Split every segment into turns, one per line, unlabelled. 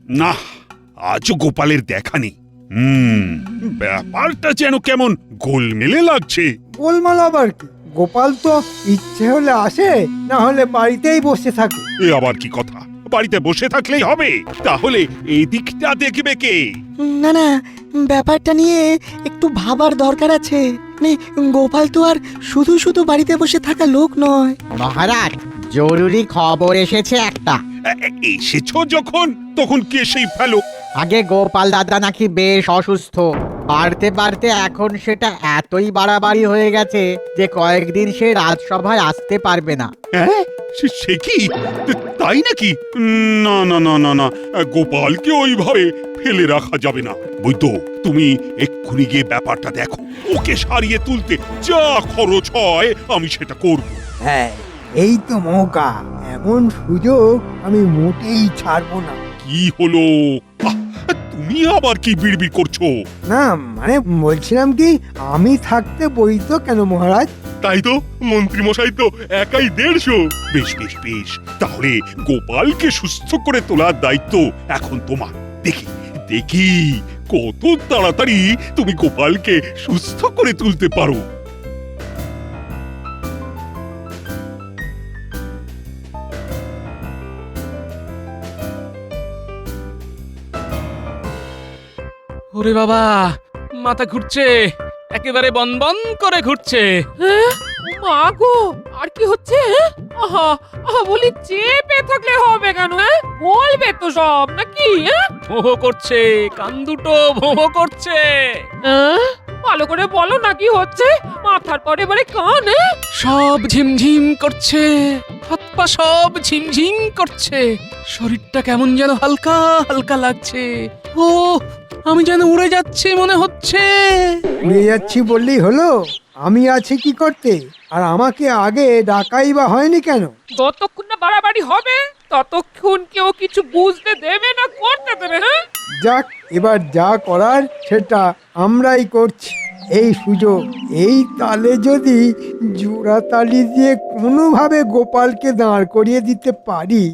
না, আজও গোপালের দেখা নেই। ব্যাপারটা যেন কেমন গোলমেলে লাগছে।
গোলমাল আবার কি? গোপাল তো ইচ্ছে হলে আসে, না হলে বাড়িতেই বসে থাকে।
এ আবার কি কথা? বাড়িতে বসে থাকলেই হবে? তাহলে এই দিকটা দেখবে কে?
না না, ব্যাপারটা নিয়ে একটু ভাবার দরকার আছে। মানে গোপাল তো আর শুধু শুধু বাড়িতে বসে থাকা লোক নয়।
মহারাজ, জরুরি খবর এসেছে একটা।
এসেছো যখন, তখন কে সেই ফেলো?
আগে গোপাল দাদা নাকি বেশ অসুস্থ, বাড়তে বাড়তে এখন সেটা এতই বাড়াবাড়ি হয়ে গেছে যে কয়েকদিন সে রাজসভায় আসতে পারবে না।
হ্যাঁ, সে কি? তাই নাকি? না না না না না, গোপালকে ওইভাবে ফেলে রাখা যাবে না। বৈদ্য, তুমি এক্ষুনি গিয়ে ব্যাপারটা দেখো। ওকে সারিয়ে তুলতে যা খরচ হয় আমি সেটা করব।
হ্যাঁ, এই তো মৌকা, এমন সুযোগ আমি মোটেই ছাড়বো না।
কি হলো? তুমি আবার কি বিড়বিড় করছো?
না মানে বলছিলাম কি, আমি থাকতে বইতো কেন মহারাজ?
তাই তো, মন্ত্রী মশাই তো একাই 150। বেশ বেশ বেশ, তাহলে গোপালকে সুস্থ করে তোলার দায়িত্ব এখন তোমার। দেখি দেখি কত তাড়াতাড়ি তুমি গোপালকে সুস্থ করে তুলতে পারো।
ওরে বাবা, মাথা ঘুরছে, একেবারে বনবন করে ঘুরছে।
মা গো, আর কি হচ্ছে? আহা আহা, বলি চেপে থাকলে হবে কেন? বলবে তো সব নাকি?
ভোঁ করছে, কান দুটো ভোঁ করছে।
ভালো করে বলো না কি হচ্ছে? মাথার পরে এবারে কান।
সব ঝিমঝিম করছে, হাত পা সব ঝিমঝিম করছে, শরীরটা কেমন যেন হালকা হালকা লাগছে। ও, আমি যেন উড়ে যাচ্ছি মনে হচ্ছে।
উড়ে যাচ্ছি বললেই হলো? আমি আছি কি করতে? আর আমাকে আগে ডাকাই বা হয়নি কেন?
যতক্ষণ না বাড়াবাড়ি হবে ততক্ষণ কেউ কিছু বুঝতে দেবে না, করতে দেবে। হ্যাঁ,
যাক, এবার যা করার সেটা আমরাই করছি। এই সুযোগ, এই তালে যদি জোড়া তালি দিয়ে কোনোভাবে গোপালকে দাঁড় করিয়ে দিতে পারি,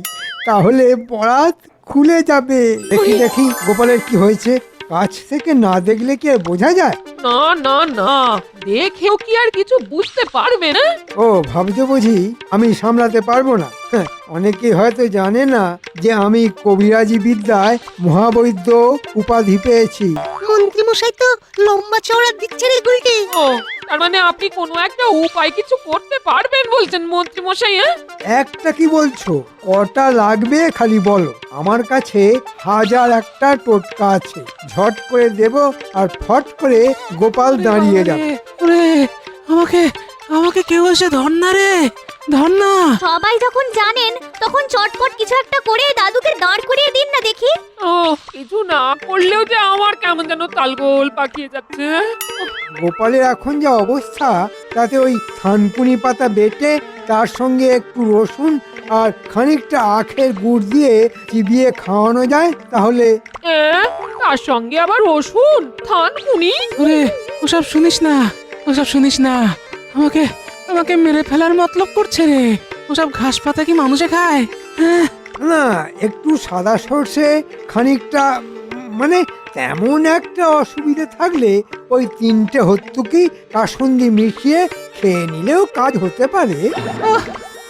তাহলে বরাত খুলে যাবে। দেখি দেখি গোপালের কি হয়েছে। কাছ থেকে না দেখলে কি আর বোঝা যায়?
না না না, দেখেও কি আর কিছু বুঝতে পারবে না?
ও, ভাবছো বুঝি আমি সামলাতে পারবো না? হ্যাঁ, অনেকেই হয়তো জানে না যে আমি কবিরাজি বিদ্যায় মহাবৈদ্য উপাধি পেয়েছি।
মন্ত্রী মশাই তো লম্বা চওড়া দিচ্ছে রে গুলটি।
ও, তার মানে আপনি কোনো একটা উপায় কিছু করতে পারবেন বলছেন মন্ত্রী মশাই?
একটা কি বলছো? কটা লাগবে খালি বলো। আমার কাছে 1001টা টোটকা আছে, ঝট করে দেব আর ফট করে গোপাল দাঁড়িয়ে যাবে।
ওরে, আমাকে আমাকে কেউ এসে ধর না রে, ধর না।
সবাই যখন জানেন তখন চটপট কিছু একটা করে দাদুকে দাঁড় করিয়ে দিন না দেখি।
ও, কিছু না করলেও যে আমার কেমন যেন তালগোল পাকিয়ে যাচ্ছে।
গোপালের এখন যা অবস্থা, তাতে ওই থানকুনি পাতা বেটে তার সঙ্গে একটু রসুন আর খানিকটা আখের গুড় দিয়ে চিবিয়ে খাওয়ানো যায় তাহলে।
তার সঙ্গে আবার রসুন, থানকুনি?
ওরে, ওসব শুনিস না, ওসব শুনিস না। আমাকে আমাকে মেরে ফেলার মতলব করছে রে। ওসব ঘাস পাতা কি মানুষে খায়? হ্যাঁ,
না, একটু সাদা সর্ষে, খানিকটা মানে তেমন একটা অসুবিধা থাকলে ওই 3টে হত্যুকি কাসুন্দি মিশিয়ে খেয়ে নিলেও কাজ হতে পারে।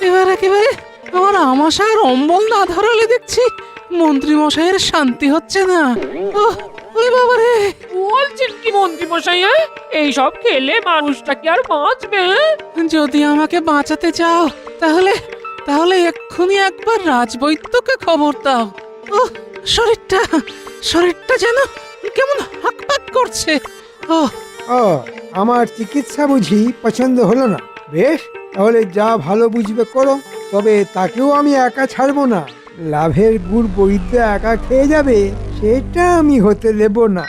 এবার একেবারে আমার আমাশার অম্বল না ধরালে দেখছি মন্ত্রী মশাইয়ের শান্তি হচ্ছে না। ওরে বাবা রে,
বলছেন কি মন্ত্রী মশাই? এইসব খেলে মানুষটা কি আর বাঁচবে?
যদি আমাকে বাঁচাতে চাও তাহলে তাহলে এক্ষুনি একবার রাজবৈদ্যকে খবর দাও। ও, শরীরটা শরীরটা যেন কেমন হাঁকপাক করছে। ও,
ও, আমার চিকিৎসা বুঝি পছন্দ হলো না? বেশ, তাহলে যা ভালো বুঝবে করো, তবে তাকেও আমি একা ছাড়বো না। লাভের গুড় বৈদ্য একা খেয়ে যাবে, সেটা আমি হতে দেব না।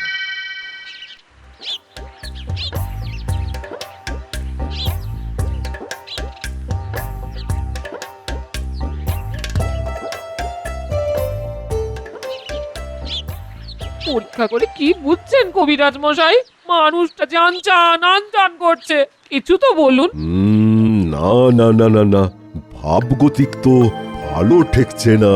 পরীক্ষা করে কি বুঝছেন কবিরাজ মশাই? মানুষটা যে আনচান আনচান করছে, কিছু তো বলুন।
না না না না না, ভাবগতিক তো ভালো ঠেকছে না।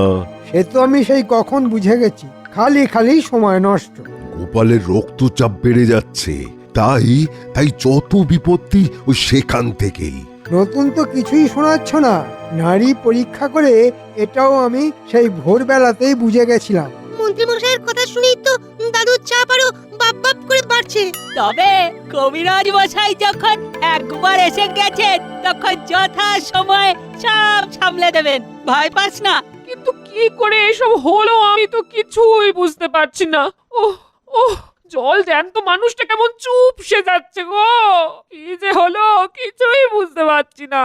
সে তো আমি সেই কখন বুঝে গেছি। খালি খালি সময় নষ্ট।
গোপালের রক্তচাপ বেড়ে যাচ্ছে, তাই তাই যত বিপত্তি ওই সেখান থেকেই।
নতুন তো কিছুই শোনাচ্ছ না। নারী পরীক্ষা করে এটাও আমি সেই ভোরবেলাতেই বুঝে গেছিলাম।
মন্ত্রীমশাইয়ের কথা শুনেই তো দাদুর চাপ আরো বাপ বাপ করে বাড়ছে।
তবে কবিরাজ মশাই যখন একবার এসে গেছেন তখন যথা সময় সব সামলে দেবেন, ভয় পাস না।
কিন্তু কি করে এসব হলো আমি তো কিছুই বুঝতে পারছি না। ওহ ওহ, জল জ্যান্ত মানুষটা কেমন চুপসে যাচ্ছে গো। কি যে হলো কিছুই বুঝতে পারছি না।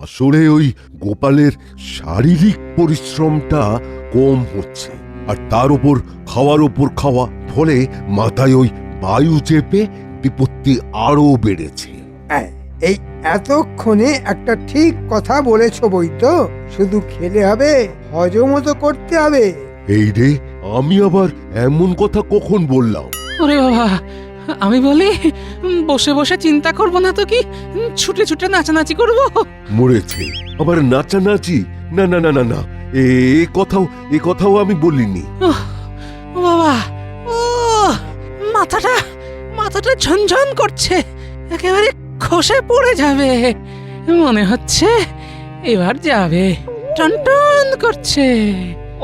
আসলে ওই গোপালের শারীরিক পরিশ্রমটা কম হচ্ছে, আর তার উপর খাওয়া, ফলে মাথায় ওই বায়ু চেপে বিপত্তি আরো বেড়েছে।
এই এতক্ষণে একটা ঠিক কথা বলেছ বৈদ্য। শুধু খেলে হবে, হজমও তো করতে হবে।
এই রে, আমি আবার এমন কথা কখন বললাম?
ওরে বাবা, আমি বলি বসে বসে চিন্তা করব না তো কি ছুটে ছুটে নাচানাচি করব?
মরেছে আবার নাচানাচি? না না না না না, এ কথাও আমি বলিনি।
ও বাবা, ও মাথাটা ঝনঝন করছে, একেবারে খসে পড়ে যাবে মনে হচ্ছে। এবার যাবে, টনটন করছে।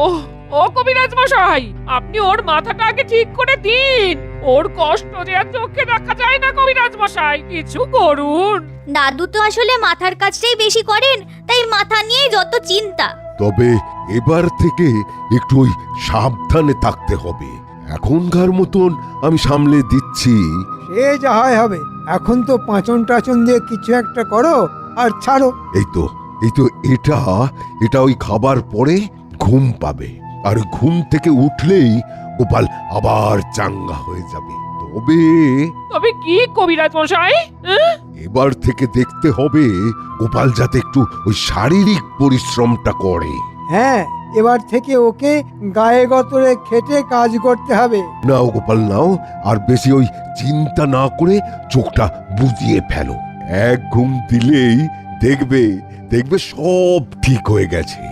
ওহ ও কবিরাজ মশাই, আপনি ওর মাথাটা আগে ঠিক করে দিন। ওর কষ্ট যে আর চোখে দেখা যায় না কবিরাজ মশাই, কিছু করুন।
দাদু তো আসলে মাথার কাজটাই বেশি করেন, তাই মাথা নিয়েই যত চিন্তা।
তবে এবার থেকে একটু ওই সাবধানে থাকতে হবে। এখনকার মতন আমি সামলে দিচ্ছি।
সে যা হয় হবে। এখন তো পাঁচন টাচন দিয়ে কিছু একটা করো আর ছাড়ো।
এই তো এটা ওই খাবার পরে ঘুম পাবে, আর ঘুম থেকে উঠলেই গোপাল আবার চাঙ্গা হয়ে যাবে।
তবে কি কবিরাজ মশাই?
এবার থেকে দেখতে হবে গোপাল যাতে একটু ওই শারীরিক পরিশ্রমটা করে।
হ্যাঁ, এবার থেকে ওকে গায়ে গতরে খেটে কাজ করতে হবে।
নাও গোপাল নাও, আর বেশি ওই চিন্তা না করে চোখটা বুজিয়ে ফেলো। এক ঘুম দিলেই দেখবে সব ঠিক হয়ে গেছে।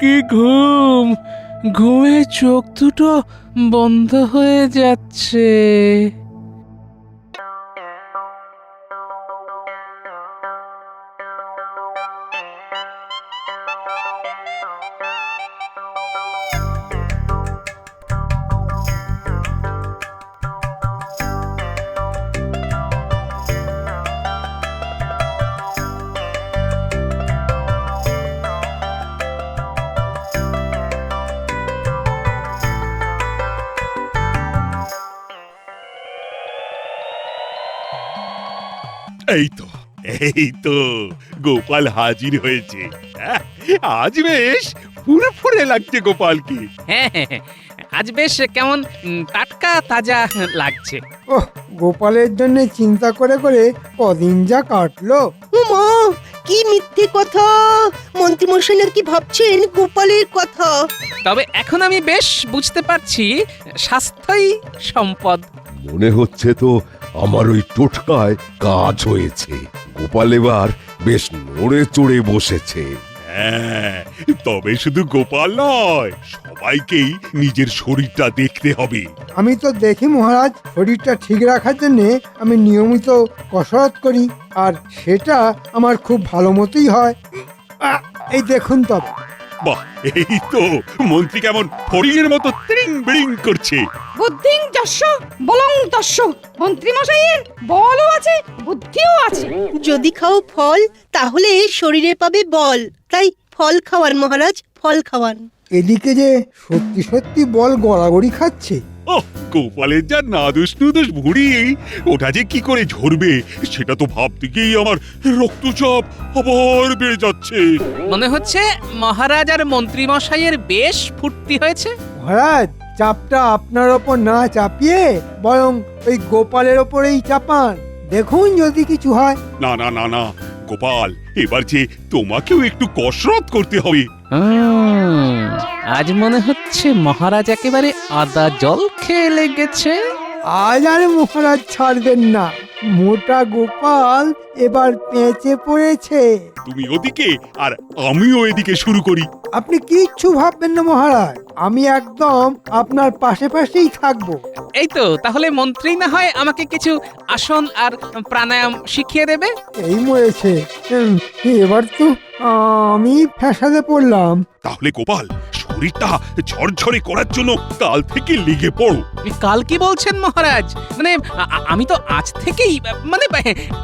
কি ঘুমে চোখ দুটো বন্ধ হয়ে যাচ্ছে।
এই তো গোপাল হাজির হয়েছে। আজ বেশ ফুরফুরে লাগছে গোপালকে।
হ্যাঁ, আজ বেশ কেমন টাটকা তাজা লাগছে।
ওহ, গোপালের জন্য চিন্তা করে করে কদিন যা কাটলো।
মা, কি মিথ্যে কথা! মন্ত্রীমশাই কি ভাবছেন গোপালের কথা?
তবে এখন আমি বেশ বুঝতে পারছি স্বাস্থ্যই সম্পদ।
মনে হচ্ছে তো আমার ওই টোটকায় কাজ হয়েছে। গোপাল এবার বেশ নড়ে চড়ে বসেছে।
হ্যাঁ, তবে শুধু গোপাল নয়, সবাইকেই নিজের শরীরটা দেখতে হবে।
আমি তো দেখি মহারাজ, শরীরটা ঠিক রাখার জন্য আমি নিয়মিত কসরত করি, আর সেটা আমার খুব ভালো মতোই হয়। এই দেখুন তবে।
বাহ, এই তো মন্ত্রী কেমন ফড়িংয়ের মতো ত্রিং বিড়িং করছে।
বুদ্ধিং যস্য বলং তস্য। মন্ত্রী মশাইয়ের বলও আছে, বুদ্ধিও আছে।
যদি খাও ফল, তাহলে শরীরে পাবে বল। তাই ফল খাওয়ান মহারাজ, ফল খাওয়ান।
এদিকে যে সত্যি সত্যি বল গড়াগড়ি খাচ্ছে।
ওহ, গোপালের যা নাদুস নুদুস ভুঁড়ি, ওটা যে কি করে ঝরবে সেটা তো ভাবতে গিয়েই আমার রক্তচাপ আবার বেড়ে যাচ্ছে।
মনে হচ্ছে মহারাজ আর মন্ত্রী মশাইয়ের বেশ ফুর্তি হয়েছে।
মহারাজ, চাপটা আপনার ওপর না চাপিয়ে বরং ওই গোপালের ওপরেই চাপান। দেখুন যদি কিছু হয়।
না না না না গোপাল, এবার যে তোমাকেও একটু কসরত করতে হবে।
আজ মনে হচ্ছে মহারাজ একেবারে আদা জল খেয়ে লেগেছে।
আজ আর মহারাজ ছাড়বেন না। মোটা গোপাল এবার পেঁচে পড়েছে।
তুমি ওদিকে আর আমিও এদিকে শুরু করি।
আপনি কিচ্ছু ভাববেন না মহারাজ, আমি একদম আপনার পাশে পাশেই থাকবো।
এই তো, তাহলে মন্ত্রী না হয় আমাকে কিছু আসন আর প্রাণায়াম শিখিয়ে দেবে।
এই মরেছে। এবার তো আমি ফ্যাসাদে পড়লাম।
তাহলে গোপাল, শরীরটা ঝরঝরে করার জন্য কাল থেকে লেগে পড়ো।
কাল কি বলছেন মহারাজ? মানে আমি তো আজ থেকেই, মানে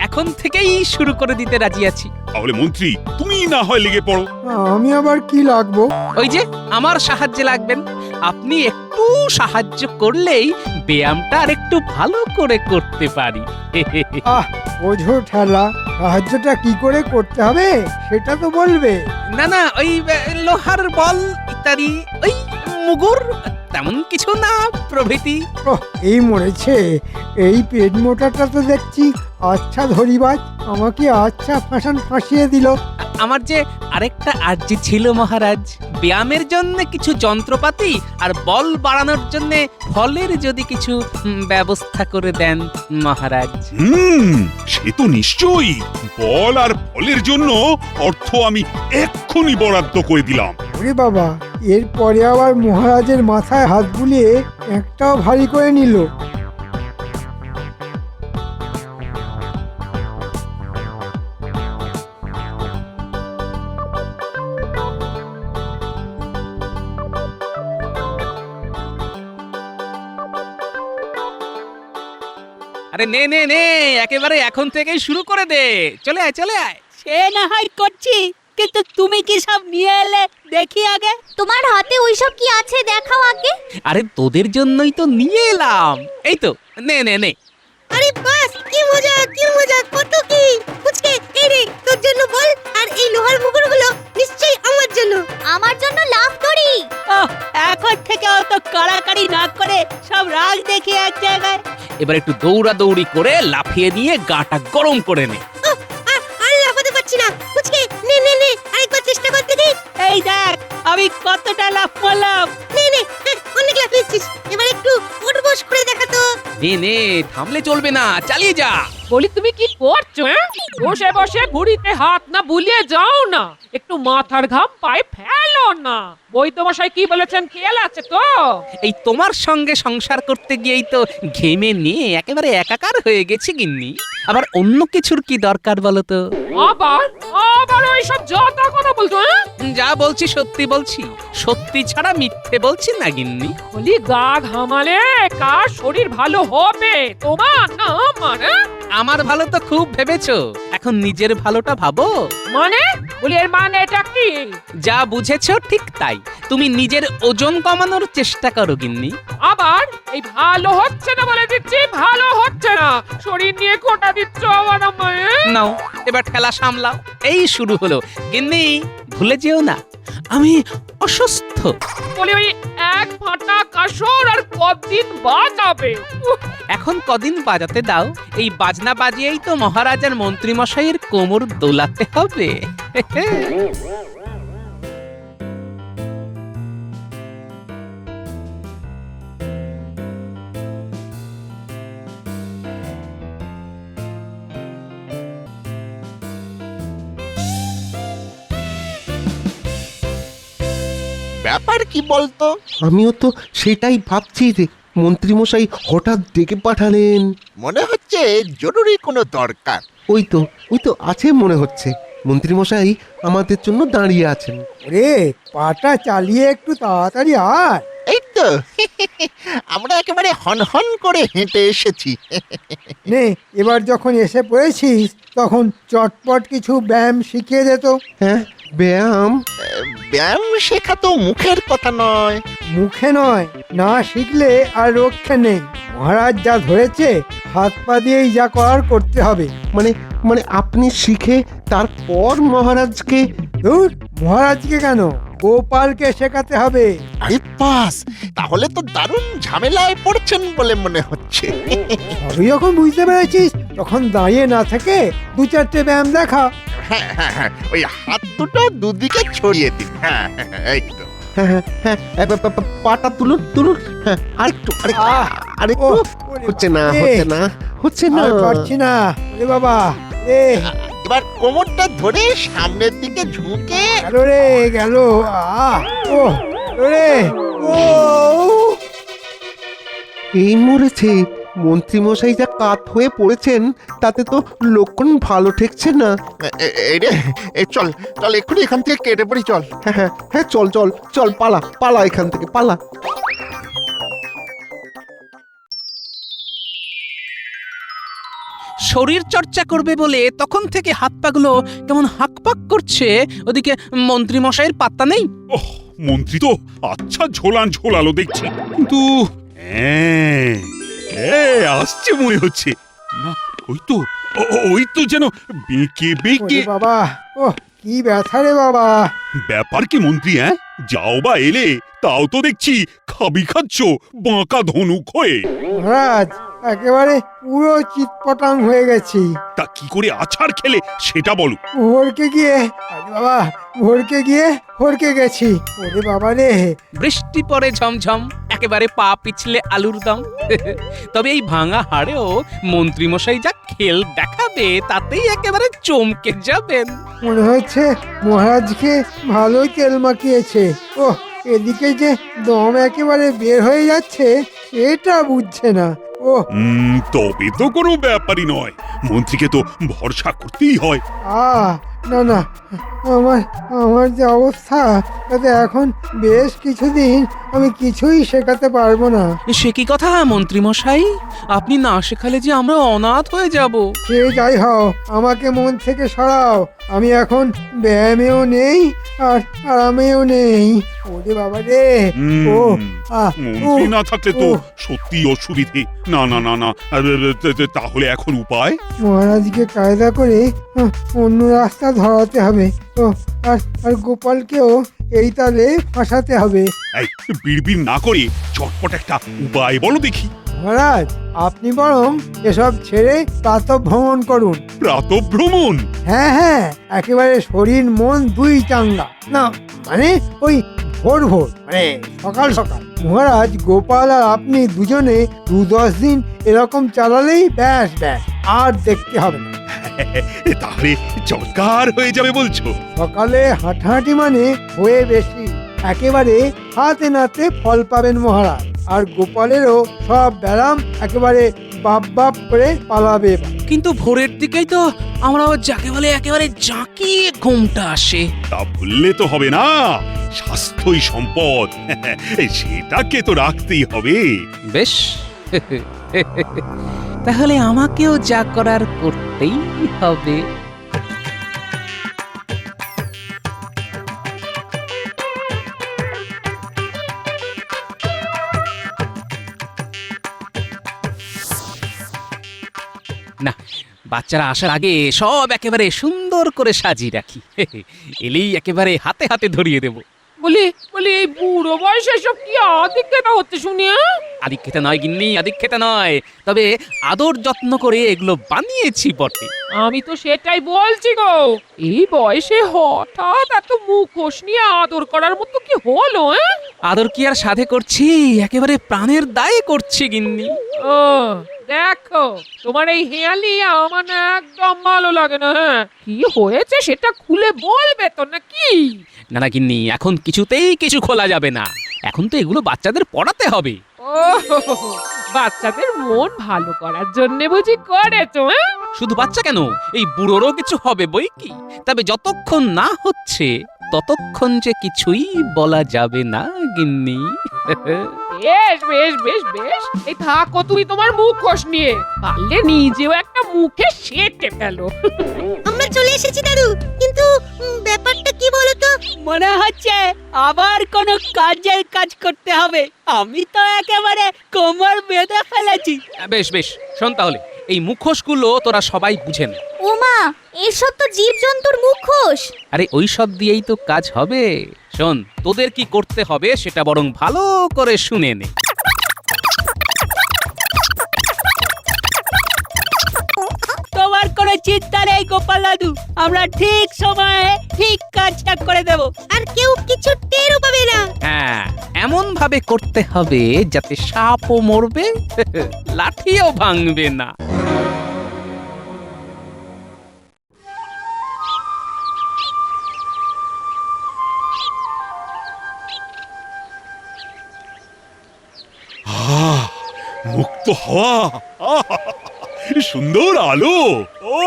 এখন থেকেই শুরু করে দিতে রাজি আছি।
তাহলে মন্ত্রী, তুমি না হয় লেগে পড়ো।
আমি আবার কি লাগবো?
ওই যে আমার সাহায্যে লাগবেন। আপনি একটু সাহায্য করলেই ব্যায়ামটা আর একটু ভালো করে করতে পারি।
বোঝো ঠেলা, সাহায্যটা কি করে করতে হবে সেটা তো বলবে।
না না, ওই লোহার বল ইত্যাদি, ওই মুগুর, তেমন কিছু না প্রভৃতি।
এই মরেছে, এই পেট মোটাটা তো দেখছি আচ্ছা ধরিবাজ, আমাকে আচ্ছা ফাঁসিয়ে দিল।
আমার যে আরেকটা আর্জি ছিল মহারাজ, ব্যায়ামের জন্য কিছু যন্ত্রপাতি আর বল বাড়ানোর জন্য ফলের যদি কিছু ব্যবস্থা করে দেন মহারাজ।
সে তো নিশ্চয়ই। বল আর ফলের জন্য অর্থ আমি এক্ষুনি বরাদ্দ করে দিলাম।
ওরে বাবা, এরপরে আবার মহারাজের মাথায় হাত বুলিয়ে একটাও ভারী করে নিল।
আরে নে নে নে, একেবারে এখন থেকেই শুরু করে দে। চলে আয় চলে আয়।
সে না হয় করছি, কিন্তু তুমি কি সব নিয়ে এলে দেখি আগে।
তোমার হাতে ওইসব কি আছে দেখাও আগে।
আরে তোদের জন্যই তো নিয়ে এলাম। এই তো, নে নে নে।
আরে বাস, কি মজা কত কি। ফুচকে, এই রে তোর জন্য বল, আর এই লোহার মুগুরগুলো নিশ্চয়ই আমার জন্য।
আমার জন্য লাভ করি।
এখন থেকে অত কাড়াকাড়ি না করে সব রাগ দেখি এক জায়গায়।
এবার একটু দৌড়াদৌড়ি করে লাফিয়ে নিয়ে গাটা গরম করে নে।
আর লাফাতে পারছি না। ফুচকে, নে আরেকবার চেষ্টা করতে দে।
এই দেখ আমি কতটা লাফ মারলাম।
নে অনেক লাফিয়েছিস, এবার একটু উঠবস করে দেখা তো।
নে নে, থামলে চলবে না, চালিয়ে যা।
বলি তুমি কি করছো? বসে বসে ঘুড়িতে হাত না বুলিয়ে যাও না, একটু মাথার ঘাম পায়ে ফেলো না। বৈদ্যমশাই কি বলেছেন খেয়াল আছে তো?
এই তোমার সঙ্গে সংসার করতে গিয়েই তো ঘেমে নিয়ে একেবারে একাকার হয়ে গেছি গিন্নি। আবার অন্য কিছুর কি দরকার বলো তো?
আবার ওইসব যত কথা বলছো।
যা বলছি সত্যি বলছি, সত্যি ছাড়া মিথ্যে বলছি না গিন্নি।
বলি গা ঘামালে কার শরীর ভালো হবে, তোমার না আমার?
আমার ভালো তো খুব ভেবেছো, এখন নিজের ভালোটা ভাবো।
মানে? বলি এর মানে এটা কি?
যা বুঝেছো ঠিক তাই। তুমি নিজের ওজন কমানোর চেষ্টা করো গিন্নি।
আবার এই ভালো হচ্ছে না বলে দিচ্ছি, ভালো হচ্ছে না। শরীর নিয়ে খোঁটা দিচ্ছ আমার আমায়।
নাও এবার ঠেলা সামলাও। এই শুরু হলো গিন্নি, ভুলে যেও না আমি অসুস্থ।
বলি ওই এক ফাটা কাসর আর কতদিন বাজাবে?
এখন কদিন বাজাতে দাও, এই বাজনা বাজিয়েই তো মহারাজার মন্ত্রী মশাইয়ের কোমর দোলাতে হবে।
ব্যাপার কি বলতো?
আমিও তো সেটাই ভাবছি যে মন্ত্রীমশাই হঠাৎ ডেকে পাঠালেন।
মনে হচ্ছে জরুরি কোনো দরকার।
ওই তো আছে মনে হচ্ছে, মন্ত্রীমশাই আমাদের জন্য দাঁড়িয়ে আছেন।
রে পাটা চালিয়ে একটু তাড়াতাড়ি আয়।
এই তো আমরা একেবারে হন করে হেঁটে এসেছি।
নে, এবার যখন এসে পড়েছিস তখন চটপট কিছু ব্যায়াম শিখিয়ে দে তো।
হ্যাঁ, ব্যায়াম?
ব্যায়াম শেখা তো মুখের কথা নয়।
মুখে নয়, না শিখলে আর রক্ষে নেই। মহারাজ যা ধরেছে হাত পা দিয়েই যা করার করতে হবে।
মানে আপনি শিখে তারপর মহারাজকে?
ধুর, মহারাজকে কেন, গোপালকে শেখাতে হবে।
আরে বাস, তাহলে তো দারুণ ঝামেলায় পড়ছেন বলে মনে হচ্ছে।
সবই যখন বুঝতে পেরেছিস তখন দাঁড়িয়ে না থেকে দু চারটে ব্যায়াম দেখা।
হ্যাঁ, ওই হাত দুটো দুদিকে ছড়িয়ে দিন। হ্যাঁ, এই তো।
হ্যাঁ, পাটা তুলুন। হ্যাঁ, আরেকটু।
ও
হচ্ছে না
এ,
হচ্ছে না হচ্ছে না
আর পারছি না ওরে বাবা এ
এবার কোমরটা ধরে সামনের দিকে ঝুঁকে
গেল রে গেল ও রে ও
এই মরেছে মন্ত্রীমশাই যা কাত হয়ে পড়েছেন তাতে তো লক্ষণ ভালো ঠেকছে না।
এই রে চল চল এক্ষুনি এখান থেকে কেটে পড়ি চল।
হ্যাঁ হ্যাঁ চল চল চল পালা পালা এখান থেকে পালা।
শরীর চর্চা করবে বলে তখন থেকে হাত পাগুলো কেমন হাঁকপাক করছে, ওদিকে মন্ত্রী মশাইয়ের পাত্তা নেই।
ওহ, মন্ত্রী তো আচ্ছা ঝোলালো দেখছি, কিন্তু আসছে মনে হচ্ছে না। ওই তো যেন বেঁকে বেঁকে।
ওরে বাবা ও কি ব্যথা রে বাবা।
ব্যাপার কি মন্ত্রী? যাও বা এলে, তাও তো দেখছি খাবি খাচ্ছ বাঁকা ধনুক হয়ে।
মহারাজ একেবারে পুরো চিৎপটাং হয়ে গেছি।
তা কি করে আছাড় খেলে সেটা বলো।
ভোরকে গিয়ে আরে বাবা ভোরকে গিয়ে হরকে গেছি। ওরে বাবা রে।
বৃষ্টি পড়ে ঝমঝম, একেবারে পা পিছলে আলুর দম। তবে এই ভাঙা হাড়েও মন্ত্রী মশাই যা খেল দেখাবে তাতেই একেবারে চমকে যাবেন।
মনে হচ্ছে মহারাজকে ভালোই তেল মাখিয়েছে। ও এদিকে যে দম একেবারে বের হয়ে যাচ্ছে এটা বুঝছে না। ও
তবে তো কোনো ব্যাপারই নয়, মন্ত্রীকে তো ভরসা করতেই হয়।
না না আমার যে অবস্থা তাতে এখন বেশ কিছুদিন আমি কিছুই শেখাতে পারবো না।
সে কি কথা মন্ত্রী মশাই, আপনি না শেখালে যে আমরা অনাথ হয়ে যাব।
সে যাই হও আমাকে মন থেকে সরাও। আমি এখন ব্যায়ামেও নেই আর আরামেও নেই। ওরে বাবা রে। ও
মন্ত্রী না থাকলে তো সত্যি অসুবিধে। না না না না, তাহলে এখন উপায়?
মহারাজকে কায়দা করে অন্য রাস্তা ধরাতে হবে। ও আর গোপালকেও এই তালে ফাঁসাতে হবে।
এই বিড়বিড় না করে চটপট একটা উপায় বলো দেখি।
মহারাজ আপনি বরং এসব ছেড়ে প্রাতঃ ভ্রমণ করুন।
প্রাতঃ ভ্রমণ?
হ্যাঁ একেবারে শরীর মন দুই চাঙ্গা। না মানে ওই ভোর মানে সকাল সকাল। মহারাজ গোপাল আর আপনি দুজনে 2-10 দিন এরকম চালালেই ব্যাস আর দেখতে হবে না।
তাহলে চমৎকার হয়ে যাবে বলছো?
সকালে হাঁটাহাঁটি মানে হয়ে বেশি, একেবারে হাতে নাতে ফল পাবেন মহারাজ। আর গোপালেরও সব ব্যারাম একেবারে বাপ করে পালাবে।
কিন্তু ভোরের দিকেই তো আমরা যাকে বলে একেবারে জাঁকিয়ে ঘুমটা আসে।
তা ভুললে তো হবে না, স্বাস্থ্যই সম্পদ, সেটাকে তো রাখতেই হবে।
বেশ, তাহলে আমাকেও যা করার করতেই হবে। না, বাচ্চারা আসার আগে সব একেবারে সুন্দর করে সাজিয়ে রাখি। এলেই একেবারে হাতে হাতে ধরিয়ে দেব।
বলি এই বুড়ো বয়সে সব কি আদিক্ষেতা হচ্ছে শুনি?
আদিক্ষেতা নয় গিন্নি, আদিক্ষেতা নয়, তবে আদর যত্ন করে এগুলো বানিয়েছি বটে।
আমি তো সেটাই বলছি গো, এই বয়সে হঠাৎ এত মুখোশ নিয়ে আদর করার মতো কি হলো?
আদর কি আর সাধে করছি, একেবারে প্রাণের দায়ে করছি গিন্নি।
ও দেখো, তোমার এই হেয়ালি আমার না একদম ভালো লাগে না। কি হয়েছে সেটা খুলে বলবে তো নাকি?
না না গিন্নি, এখন কিছুতেই কিছু খোলা যাবে না। এখন তো এগুলো বাচ্চাদের পড়াতে হবে।
ও বাচ্চাদের মন ভালো করার জন্য বুঝি করেছো?
শুধু বাচ্চা কেন, এই বুড়োরও কিছু হবে বই কি। তবে যতক্ষণ না হচ্ছে ততক্ষণ যে কিছুই বলা যাবে না গিন্নি।
বেশ এই থাকো তুমি তোমার মুখোশ নিয়ে, পারলে নিজেও একটা মুখে সেটে ফেলো।
আমরা চলে এসেছি দাদু, কিন্তু ব্যাপারটা কি বলতো?
মনে হচ্ছে আবার কোনো কাজের কাজ করতে হবে। আমি তো একেবারে কোমর বেঁধে ফেলেছি।
বেশ শোন, তাহলে এই মুখোশগুলো তোরা সবাই বুঝে নে।
ওমা এসব তো জীবজন্তুর মুখোশ।
আরে ওই সব দিয়েই তো কাজ হবে। শোন, তোদের কি করতে হবে সেটা বরং ভালো করে শুনে নে।
তোমার কোন কোনো চিন্তা নেই গোপাল দাদু, আমরা ঠিক সময়ে ঠিক কাজটা করে দেব।
আর কেউ কিছু টেরও পাবে না।
হ্যাঁ, এমন ভাবে করতে হবে যাতে সাপও মরবে লাঠিও ভাঙবে না।
মুক্ত হাওয়া, সুন্দর আলো। ও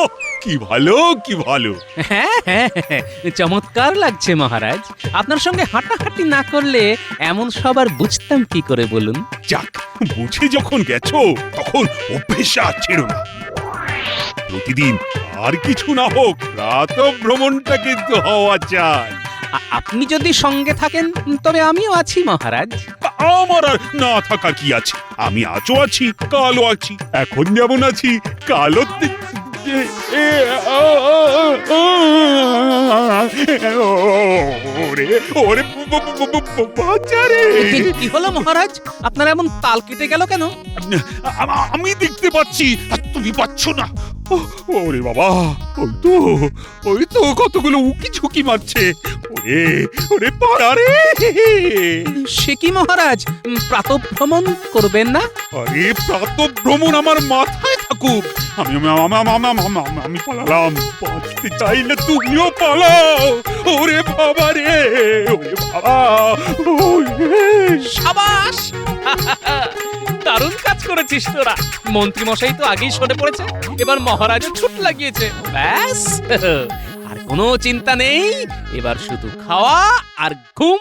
কি ভালো, কি ভালো।
হ্যাঁ হ্যাঁ হ্যাঁ, চমৎকার লাগছে মহারাজ। আপনার সঙ্গে হাঁটাহাঁটি না করলে এমন সবার বুঝতাম কি করে বলুন?
যাক, বুঝে যখন গেছো তখন অভ্যেস আর ছেড়ো না। প্রতিদিন আর কিছু না হোক, রাত ভ্রমণটা কিন্তু হওয়া চাই।
আপনি যদি সঙ্গে থাকেন তবে আমিও আছি মহারাজ।
আমার আর না থাকার কি আছে? আমি আজও আছি, কালও আছি, এখন যেমন আছি কালও ওরে ওরে বাচ্চারে।
কি হলো মহারাজ, আপনার এমন তাল কেটে গেল কেন?
আমি দেখতে পাচ্ছি আর তুমি পাচ্ছ না। ওরে বাবা, ওই তো কতগুলো উকি ঝুঁকি মারছে। ওরে ওরে পাড়ারে।
সে কি মহারাজ, প্রাতঃভ্রমণ করবেন না?
আরে প্রাতঃভ্রমণ আমার মাথায় থাকুক। আমি পালালাম, বাঁচতে চাইলে তুমিও পালাও। ওরে বাবা রে, ওরে বাবা।
সাবাস, দারুণ কাজ করেছিস তোরা। মন্ত্রী মশাই তো আগেই সরে পড়েছে, এবার মহারাজও ছুট লাগিয়েছে। ব্যাস, আর কোনো চিন্তা নেই, এবার শুধু খাওয়া আর ঘুম।